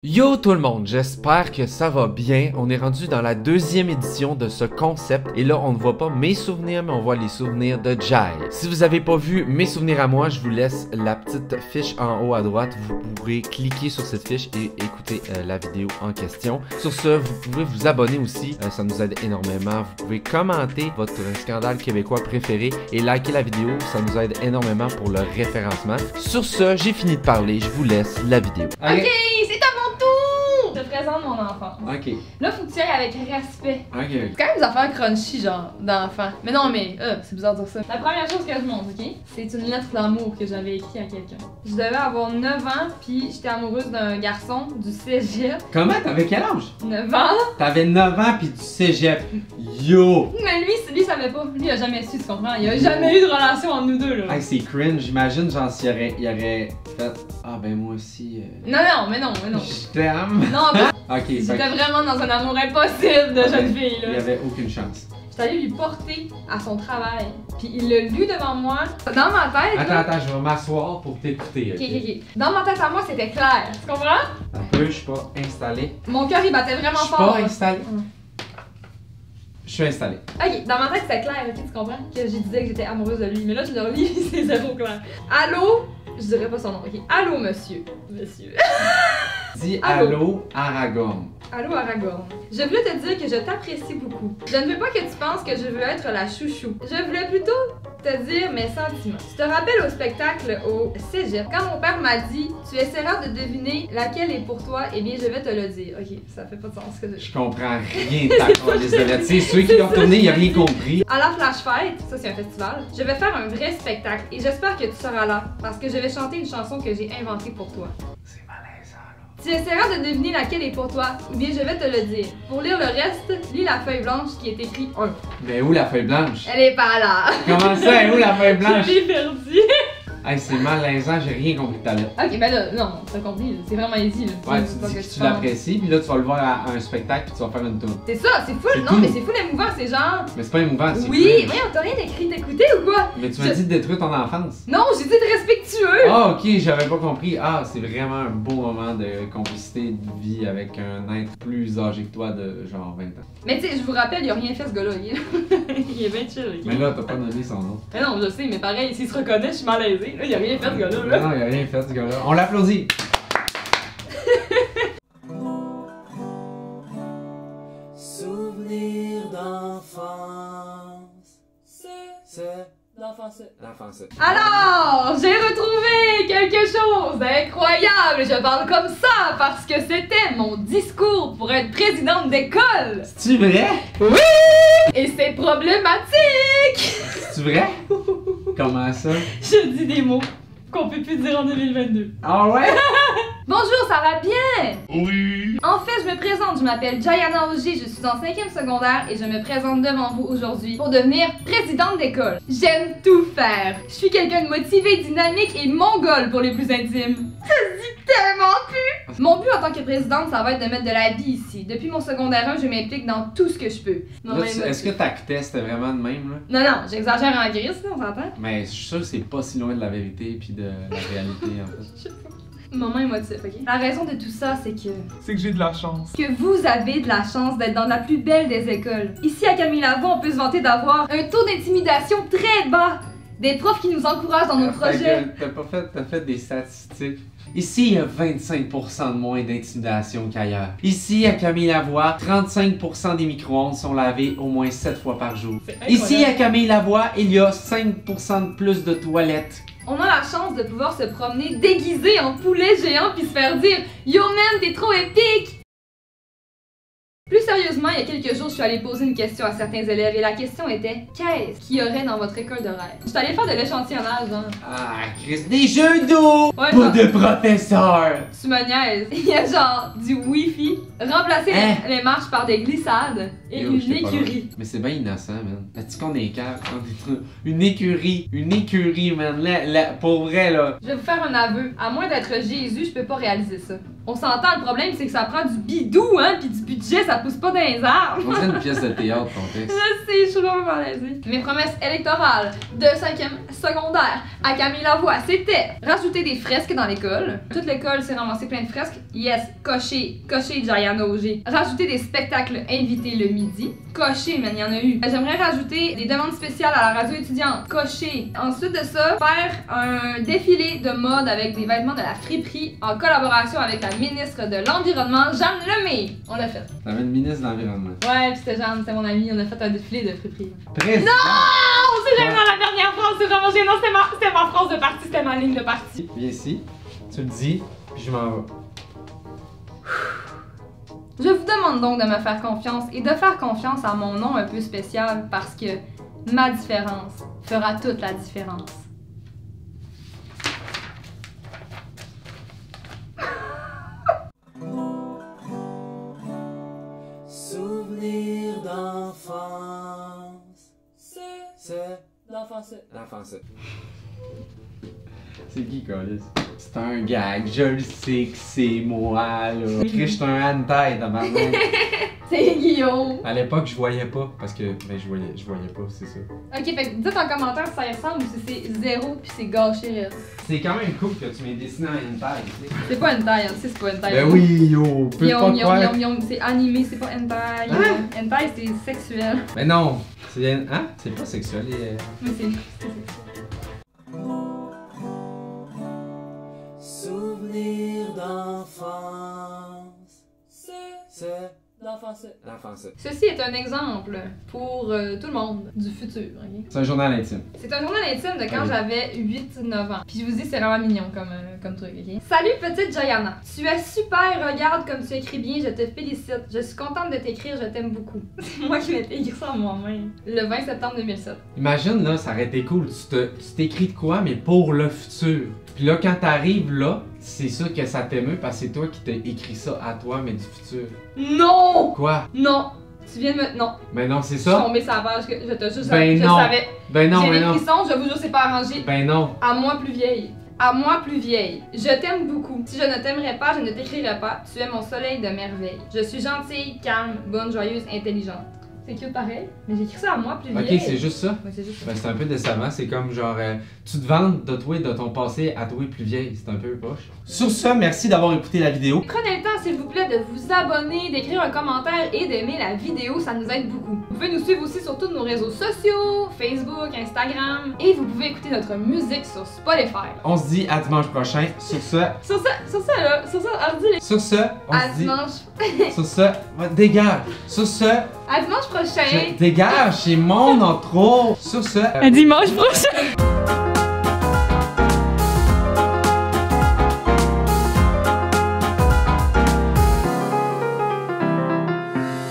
Yo tout le monde, j'espère que ça va bien. On est rendu dans la deuxième édition de ce concept et là on ne voit pas mes souvenirs mais on voit les souvenirs de Jai. Si vous avez pas vu mes souvenirs à moi, je vous laisse la petite fiche en haut à droite. Vous pourrez cliquer sur cette fiche et écouter la vidéo en question. Sur ce, vous pouvez vous abonner aussi, ça nous aide énormément. Vous pouvez commenter votre scandale québécois préféré et liker la vidéo, ça nous aide énormément pour le référencement. Sur ce, j'ai fini de parler, je vous laisse la vidéo. Ok, c'est à mon tour! Je te présente mon enfant. Ok. Là, faut que tu y ailles avec respect. Ok. C'est quand même des affaires crunchy, genre, d'enfant. Mais non, mais, c'est bizarre de dire ça. La première chose que je montre, ok? C'est une lettre d'amour que j'avais écrite à quelqu'un. Je devais avoir 9 ans, puis j'étais amoureuse d'un garçon du cégep. Comment? T'avais quel âge? 9 ans? T'avais 9 ans pis du cégep. Yo! Mais lui, savait pas. Lui, il a jamais su, tu comprends? Il a jamais eu de relation entre nous deux, là. Hey, c'est cringe, j'imagine, genre, s'il aurait fait. Ah, ben moi aussi. Non, mais non. Je t'aime. Non, bah, Ok, j'étais vraiment dans un amour impossible de jeune fille, il y là. avait aucune chance. J'étais allée lui porter à son travail. Puis il l'a lu devant moi. Dans ma tête. là- Attends, je vais m'asseoir pour t'écouter. Ok. Dans ma tête à moi, c'était clair. Tu comprends? Un peu, je suis pas installé. Mon cœur, il battait Je vraiment suis fort. pas là. installé. Hum. Je suis installé. Ok, dans ma tête, c'était clair, ok, tu comprends? Que j'ai disais que j'étais amoureuse de lui. Mais là, je le relis, c'est zéro clair. Allô? Je dirais pas son nom, ok? Allô, monsieur. Monsieur. Dis Allô. allô, Aragorn. Allô, Aragorn. Je voulais te dire que je t'apprécie beaucoup. Je ne veux pas que tu penses que je veux être la chouchou. Je voulais plutôt te dire mes sentiments. Tu te rappelles au spectacle au cégep, quand mon père m'a dit « Tu essaieras de deviner laquelle est pour toi, eh bien je vais te le dire. » Ok, ça fait pas de sens ce que je... Je comprends rien de ta calice de lettres. Tu sais, ceux qui l'ont tourné, ils ont rien compris. À la Flash Fight, ça c'est un festival, je vais faire un vrai spectacle et j'espère que tu seras là parce que je vais chanter une chanson que j'ai inventée pour toi. C'est malaisant, là. Tu essaieras de deviner laquelle est pour toi ou bien je vais te le dire. Pour lire le reste, lis la feuille blanche qui est écrite 1. Mais où la feuille blanche? Elle est pas là. Comment ça, où la feuille blanche? Je l'ai perdu. Hey, c'est malaisant, j'ai rien compris de ta lettre. Ok, ben là, non, t'as compris, là, c'est vraiment easy. Là. Ouais, C'est tu pas dis que que tu penses. l'apprécies, puis là tu vas le voir à un spectacle, puis tu vas faire une tour. C'est ça, c'est full. C'est Non, tout. mais c'est full émouvant, c'est genre. Mais c'est pas émouvant, c'est Oui, cringe. voyons, t'as rien écrit d'écouter ou quoi? Mais tu m'as dit de détruire ton enfance. Non, j'ai dit de respectueux. Ah, ok, j'avais pas compris. Ah, c'est vraiment un beau moment de complicité de vie avec un être plus âgé que toi de genre 20 ans. Mais tu sais, je vous rappelle, il a rien fait ce gars-là. Il est bien chill, ok? Mais là, t'as pas donné son nom. Mais non, je sais, mais pareil, s'il se reconnaît, je suis malaisée. Là, il a rien fait ce gars-là. Non, Là. il a rien fait ce gars-là. On l'applaudit. Souvenir d'enfance. L'enfance. L'enfance. Alors, j'ai retrouvé quelque chose d'incroyable. Je parle comme ça parce que c'était mon discours pour être présidente d'école. C'est-tu vrai? Et c'est problématique. C'est-tu vrai? Comment ça? Je dis des mots qu'on peut plus dire en 2022. Ah ouais? Bonjour, ça va bien? Oui. En fait, je me présente, je m'appelle Jayana Auger, je suis en 5e secondaire et je me présente devant vous aujourd'hui pour devenir présidente d'école. J'aime tout faire. Je suis quelqu'un de motivé, dynamique et mongol pour les plus intimes. Ça se dit tellement plus! Mon but en tant que présidente, ça va être de mettre de la vie ici. Depuis mon secondaire 1, je m'implique dans tout ce que je peux. Non, Là, mais- est-ce que t'actais c'était vraiment de même, là? Non, j'exagère en grise, là, on s'entend? Mais je suis sûr que c'est pas si loin de la vérité puis de la réalité, en fait. Moment émotif, ok? La raison de tout ça, c'est que... C'est que j'ai de la chance. que vous avez de la chance d'être dans la plus belle des écoles. Ici à Camille Lavoie, on peut se vanter d'avoir un taux d'intimidation très bas. Des profs qui nous encouragent dans nos Ta projets. gueule, t'as fait des statistiques. Ici, il y a 25% de moins d'intimidation qu'ailleurs. Ici, à Camille Lavoie, 35% des micro-ondes sont lavés au moins 7 fois par jour. Ici, à Camille Lavoie, il y a 5% de plus de toilettes. On a la chance de pouvoir se promener déguisé en poulet géant puis se faire dire « Yo man, t'es trop épique! » Plus sérieusement, il y a quelques jours, je suis allée poser une question à certains élèves et la question était « Qu'est-ce qu'il y aurait dans votre école de rêve? » Je suis allée faire de l'échantillonnage, genre. Ah, Chris, des jeux d'eau! Ouais, Pas ça. de professeur! Tu me niaises. Il y a genre du Wi-Fi, remplacer Hein? les marches par des glissades et Yo, une j'étais pas écurie. loin. Mais c'est bien innocent, man. Est-ce qu'on est cave? Une écurie, man. Pour vrai, là. Je vais vous faire un aveu. À moins d'être Jésus, je peux pas réaliser ça. On s'entend, le problème, c'est que ça prend du bidou, hein, pis du budget, ça pousse pas dans les arbres. On dirait une pièce de théâtre, ton texte. Je sais, je suis vraiment malaisée. Mes promesses électorales de 5e secondaire à Camille Lavoie, c'était rajouter des fresques dans l'école. Toute l'école s'est ramassée plein de fresques. Yes, cocher Gianna Auger. Rajouter des spectacles invités le midi. Cocher, mais il y en a eu. J'aimerais rajouter des demandes spéciales à la radio étudiante. Cocher. Ensuite de ça, faire un défilé de mode avec des vêtements de la friperie en collaboration avec la ministre de l'Environnement, Jeanne Lemay. On l'a fait. T'avais une ministre de l'Environnement. Ouais, pis c'était Jeanne, c'était mon amie. On a fait un défilé de friperie. Président! Non! C'est gênant la dernière phrase, c'est vraiment gênant. C'était ma phrase de partie, c'était ma ligne de partie. Viens ici, tu le dis, puis je m'en vais. Je vous demande donc de me faire confiance et de faire confiance à mon nom un peu spécial parce que ma différence fera toute la différence. Souvenir d'enfance. C'est l'enfance. L'enfance. C'est qui, Colis? C'est un gag, je le sais que c'est moi, là. Je suis un hentai dans ma main. C'est Guillaume. À l'époque, je voyais pas, parce que, ben, je voyais pas, c'est ça. Ok, fait que dites en commentaire si ça y ressemble ou si c'est zéro puis c'est gâché. C'est quand même cool que tu m'aies dessiné en hentai, tu sais. C'est pas hentai, hein, c'est pas hentai. Ben oui, yo, peux pas croire. C'est animé, c'est pas hentai. Hein? Hentai, c'est sexuel. Mais non, c'est, hein? C'est pas sexuel, Mais c'est sexuel. Souvenir d'enfance. C'est l'enfance. L'enfance. Ceci est un exemple pour tout le monde du futur. Ok? C'est un journal intime. C'est un journal intime de quand Oui. j'avais 8-9 ans. Puis je vous dis, c'est vraiment mignon comme truc, ok? Salut petite Gianna. Tu es super, regarde comme tu écris bien, je te félicite. Je suis contente de t'écrire, je t'aime beaucoup. C'est moi qui m'ai écrit ça moi-même. Le 20 septembre 2007. Imagine, là, ça aurait été cool. Tu t'écris de quoi, mais pour le futur. Puis là, quand t'arrives là, c'est sûr que ça t'émeut parce que c'est toi qui t'as écrit ça à toi, mais du futur. Non! Quoi? Non! Tu viens de me... Non. Ben non, c'est Je suis ça? tombée sur la page que je te jure, Ben je non. savais. Ben non, J'ai ben des non. frissons, je vous jure, c'est pas arrangé. Ben non. À moi plus vieille. À moi plus vieille. Je t'aime beaucoup. Si je ne t'aimerais pas, je ne t'écrirais pas. Tu es mon soleil de merveille. Je suis gentille, calme, bonne, joyeuse, intelligente. C'est cute pareil, mais j'écris ça à moi plus vieille. Ok, c'est juste ça? Ouais, c'est juste ça. Ben c'est un peu décevant, c'est comme genre, tu te vantes de toi et de ton passé à toi plus vieille, c'est un peu poche. Sur ce, merci d'avoir écouté la vidéo. Prenez le temps, s'il vous plaît, de vous abonner, d'écrire un commentaire et d'aimer la vidéo, ça nous aide beaucoup. Vous pouvez nous suivre aussi sur tous nos réseaux sociaux, Facebook, Instagram, et vous pouvez écouter notre musique sur Spotify. On se dit à dimanche prochain. Sur ce, Ordi, les... sur ce, on À se dit. dimanche. Sur ce, dégage. Sur ce, À dimanche prochain. dégage, c'est mon intro. Sur ce. À dimanche prochain.